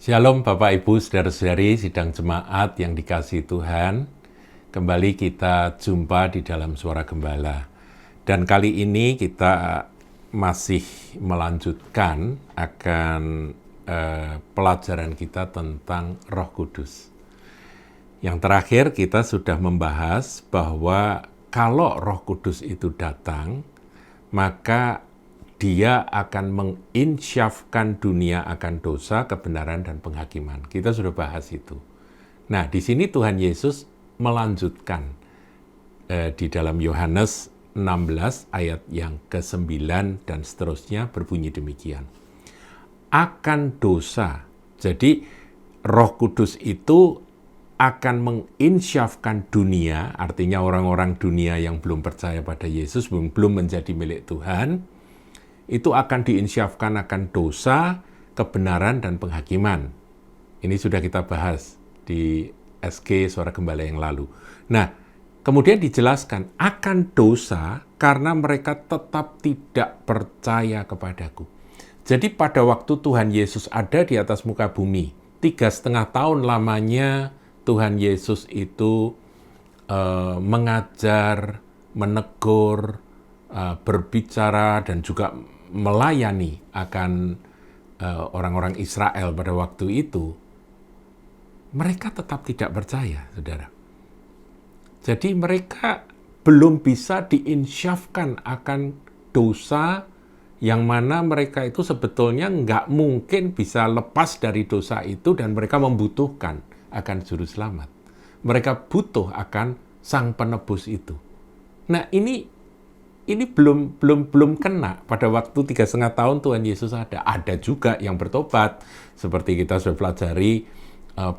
Shalom Bapak Ibu, Saudara-saudari, sidang jemaat yang dikasihi Tuhan. Kembali kita jumpa di dalam Suara Gembala. Dan kali ini kita masih melanjutkan akan pelajaran kita tentang Roh Kudus. Yang terakhir kita sudah membahas bahwa kalau Roh Kudus itu datang, maka Dia akan menginsyafkan dunia akan dosa, kebenaran, dan penghakiman. Kita sudah bahas itu. Nah, di sini Tuhan Yesus melanjutkan di dalam Yohanes 16 ayat yang ke-9 dan seterusnya berbunyi demikian. Akan dosa. Jadi Roh Kudus itu akan menginsyafkan dunia, artinya orang-orang dunia yang belum percaya pada Yesus, belum menjadi milik Tuhan, itu akan diinsyafkan akan dosa, kebenaran, dan penghakiman. Ini sudah kita bahas di SG Suara Gembala yang lalu. Nah, kemudian dijelaskan akan dosa karena mereka tetap tidak percaya kepadaku. Jadi pada waktu Tuhan Yesus ada di atas muka bumi, 3,5 tahun lamanya Tuhan Yesus itu mengajar, menegur, berbicara, dan juga melayani akan orang-orang Israel pada waktu itu, mereka tetap tidak percaya, saudara. Jadi mereka belum bisa diinsyafkan akan dosa yang mana mereka itu sebetulnya nggak mungkin bisa lepas dari dosa itu dan mereka membutuhkan akan juru selamat. Mereka butuh akan sang penebus itu. Nah, ini belum kena pada waktu 3,5 tahun Tuhan Yesus ada. Ada juga yang bertobat, seperti kita sudah pelajari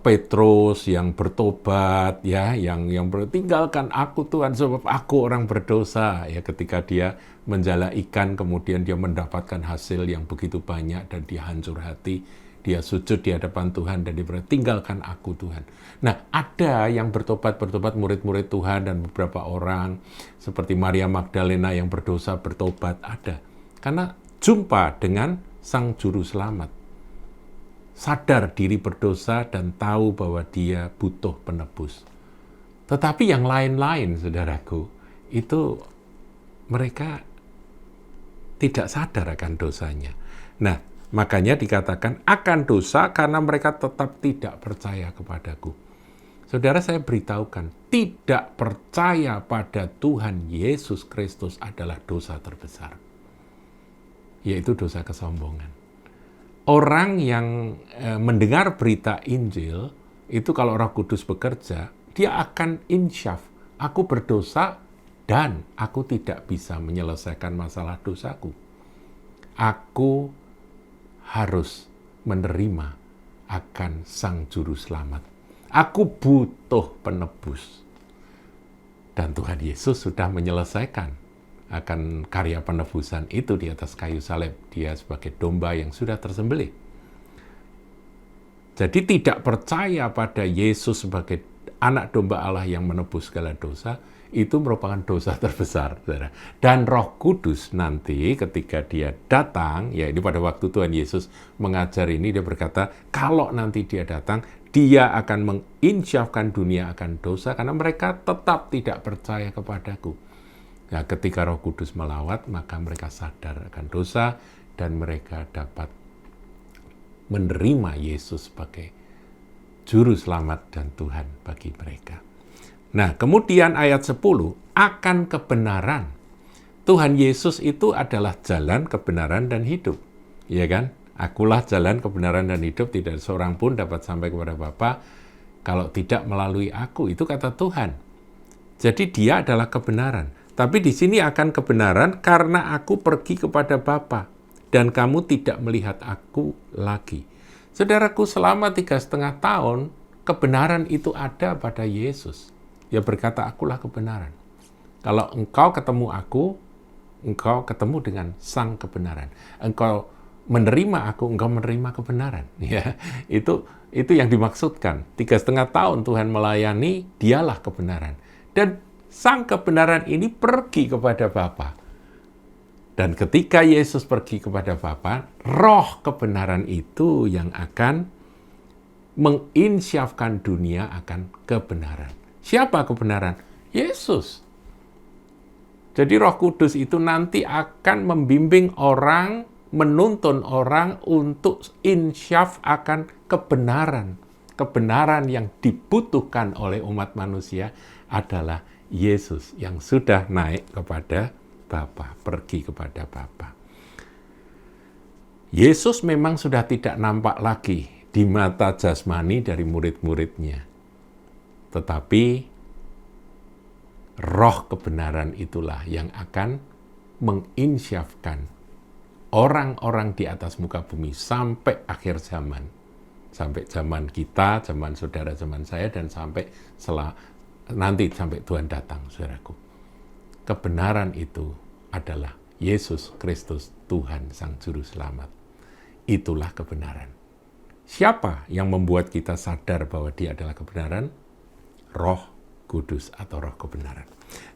Petrus yang bertobat, ya, yang tinggalkan aku Tuhan sebab aku orang berdosa, ya, ketika dia menjala ikan kemudian dia mendapatkan hasil yang begitu banyak dan dia hancur hati. Dia sujud di hadapan Tuhan dan dia berkata, tinggalkan aku Tuhan. Nah, ada yang bertobat murid-murid Tuhan dan beberapa orang seperti Maria Magdalena yang berdosa bertobat, ada. Karena jumpa dengan Sang Juru Selamat. Sadar diri berdosa dan tahu bahwa dia butuh penebus. Tetapi yang lain-lain, saudaraku, itu mereka tidak sadar akan dosanya. Nah, makanya dikatakan akan dosa karena mereka tetap tidak percaya kepadaku. Saudara, saya beritahukan, tidak percaya pada Tuhan Yesus Kristus adalah dosa terbesar, yaitu dosa kesombongan. Orang yang mendengar berita Injil, itu kalau Roh Kudus bekerja, dia akan insyaf, aku berdosa dan aku tidak bisa menyelesaikan masalah dosaku. Aku harus menerima akan Sang Juru Selamat. Aku butuh penebus. Dan Tuhan Yesus sudah menyelesaikan akan karya penebusan itu di atas kayu salib. Dia sebagai domba yang sudah tersembelih. Jadi tidak percaya pada Yesus sebagai anak domba Allah yang menebus segala dosa, itu merupakan dosa terbesar, saudara. Dan Roh Kudus nanti ketika dia datang, ya ini pada waktu Tuhan Yesus mengajar ini, dia berkata, kalau nanti dia datang, dia akan menginsyafkan dunia akan dosa, karena mereka tetap tidak percaya kepadaku. Nah, ketika Roh Kudus melawat, maka mereka sadar akan dosa, dan mereka dapat menerima Yesus sebagai Juru Selamat dan Tuhan bagi mereka. Nah, kemudian ayat 10, akan kebenaran. Tuhan Yesus itu adalah jalan, kebenaran, dan hidup. Ya kan? Akulah jalan, kebenaran, dan hidup. Tidak seorang pun dapat sampai kepada Bapa kalau tidak melalui aku. Itu kata Tuhan. Jadi dia adalah kebenaran. Tapi di sini akan kebenaran karena aku pergi kepada Bapa dan kamu tidak melihat aku lagi. Saudaraku, selama 3,5 tahun, kebenaran itu ada pada Yesus. Dia berkata, akulah kebenaran. Kalau engkau ketemu aku, engkau ketemu dengan sang kebenaran. Engkau menerima aku, engkau menerima kebenaran. Ya, itu yang dimaksudkan. 3,5 tahun Tuhan melayani, dialah kebenaran. Dan sang kebenaran ini pergi kepada Bapa. Dan ketika Yesus pergi kepada Bapa, roh kebenaran itu yang akan menginsyafkan dunia akan kebenaran. Siapa kebenaran? Yesus. Jadi Roh Kudus itu nanti akan membimbing orang, menuntun orang untuk insyaf akan kebenaran. Kebenaran yang dibutuhkan oleh umat manusia adalah Yesus yang sudah naik kepada Bapa, pergi kepada Bapa. Yesus memang sudah tidak nampak lagi di mata jasmani dari murid-muridnya. Tetapi Roh kebenaran itulah yang akan menginsyafkan orang-orang di atas muka bumi sampai akhir zaman. Sampai zaman kita, zaman saudara, zaman saya, dan sampai nanti sampai Tuhan datang, saudaraku. Kebenaran itu adalah Yesus Kristus, Tuhan Sang Juru Selamat. Itulah kebenaran. Siapa yang membuat kita sadar bahwa Dia adalah kebenaran? Roh Kudus atau Roh kebenaran.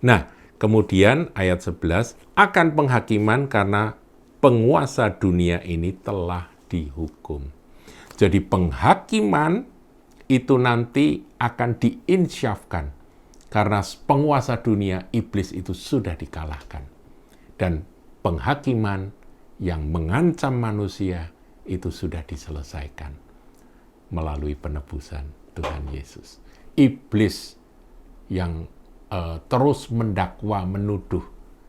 Nah, kemudian ayat 11, akan penghakiman karena penguasa dunia ini telah dihukum. Jadi penghakiman itu nanti akan diinsyafkan karena penguasa dunia, iblis itu sudah dikalahkan. Dan penghakiman yang mengancam manusia itu sudah diselesaikan melalui penebusan Tuhan Yesus. Iblis yang terus mendakwa, menuduh,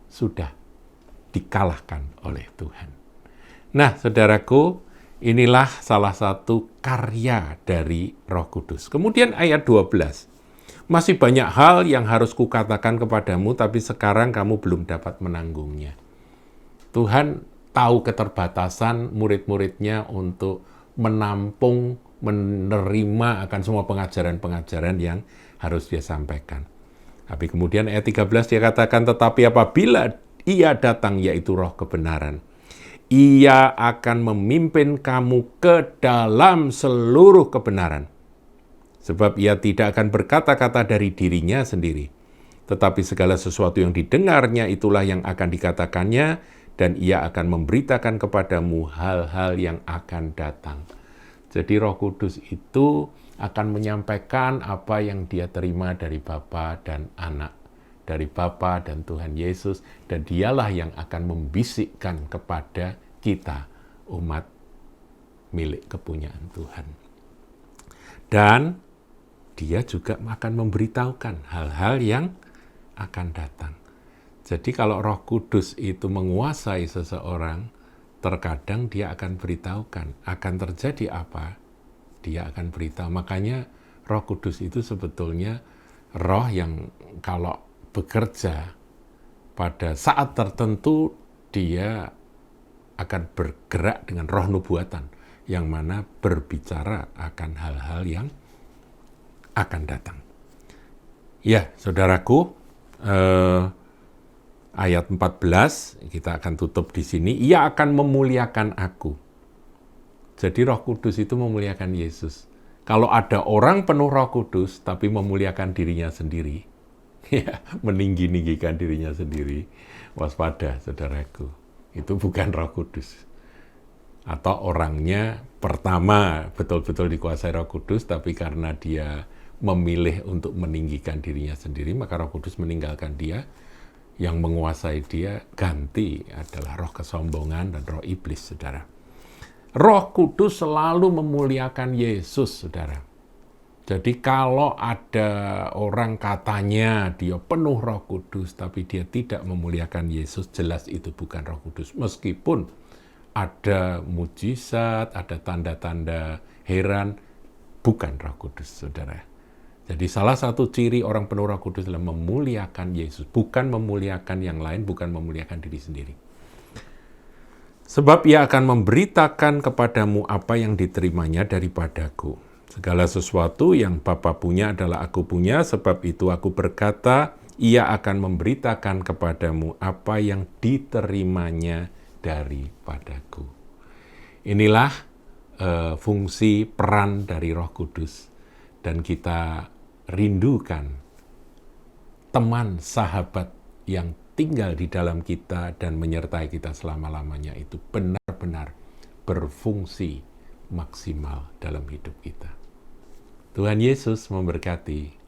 sudah dikalahkan oleh Tuhan. Nah, saudaraku, inilah salah satu karya dari Roh Kudus. Kemudian ayat 12. Masih banyak hal yang harus kukatakan kepadamu, tapi sekarang kamu belum dapat menanggungnya. Tuhan tahu keterbatasan murid-muridnya untuk menampung, menerima akan semua pengajaran-pengajaran yang harus dia sampaikan. Tapi kemudian ayat 13 dia katakan, tetapi apabila Ia datang, yaitu Roh kebenaran, Ia akan memimpin kamu ke dalam seluruh kebenaran. Sebab Ia tidak akan berkata-kata dari dirinya sendiri, tetapi segala sesuatu yang didengarnya itulah yang akan dikatakannya, dan Ia akan memberitakan kepadamu hal-hal yang akan datang. Jadi Roh Kudus itu akan menyampaikan apa yang dia terima dari Bapa dan Anak, dari Bapa dan Tuhan Yesus, dan dialah yang akan membisikkan kepada kita, umat milik kepunyaan Tuhan. Dan dia juga akan memberitahukan hal-hal yang akan datang. Jadi kalau Roh Kudus itu menguasai seseorang, terkadang dia akan beritahukan akan terjadi apa, dia akan beritahu. Makanya Roh Kudus itu sebetulnya roh yang kalau bekerja pada saat tertentu dia akan bergerak dengan roh nubuatan yang mana berbicara akan hal-hal yang akan datang. Ya, saudaraku, ayat 14 kita akan tutup di sini. Ia akan memuliakan aku. Jadi Roh Kudus itu memuliakan Yesus. Kalau ada orang penuh Roh Kudus tapi memuliakan dirinya sendiri, ya, meninggi-ninggikan dirinya sendiri, waspada, saudaraku. Itu bukan Roh Kudus. Atau orangnya pertama betul-betul dikuasai Roh Kudus, tapi karena dia memilih untuk meninggikan dirinya sendiri, maka Roh Kudus meninggalkan dia. Yang menguasai dia ganti adalah roh kesombongan dan roh iblis, saudara. Roh Kudus selalu memuliakan Yesus, saudara. Jadi kalau ada orang katanya dia penuh Roh Kudus, tapi dia tidak memuliakan Yesus, jelas itu bukan Roh Kudus. Meskipun ada mujizat, ada tanda-tanda heran, bukan Roh Kudus, saudara. Jadi salah satu ciri orang penuh Roh Kudus adalah memuliakan Yesus, bukan memuliakan yang lain, bukan memuliakan diri sendiri. Sebab Ia akan memberitakan kepadamu apa yang diterimanya daripadaku. Segala sesuatu yang Bapa punya adalah aku punya, sebab itu aku berkata, Ia akan memberitakan kepadamu apa yang diterimanya daripadaku. Inilah fungsi peran dari Roh Kudus. Dan kita rindukan teman, sahabat yang tinggal di dalam kita dan menyertai kita selama-lamanya itu benar-benar berfungsi maksimal dalam hidup kita. Tuhan Yesus memberkati.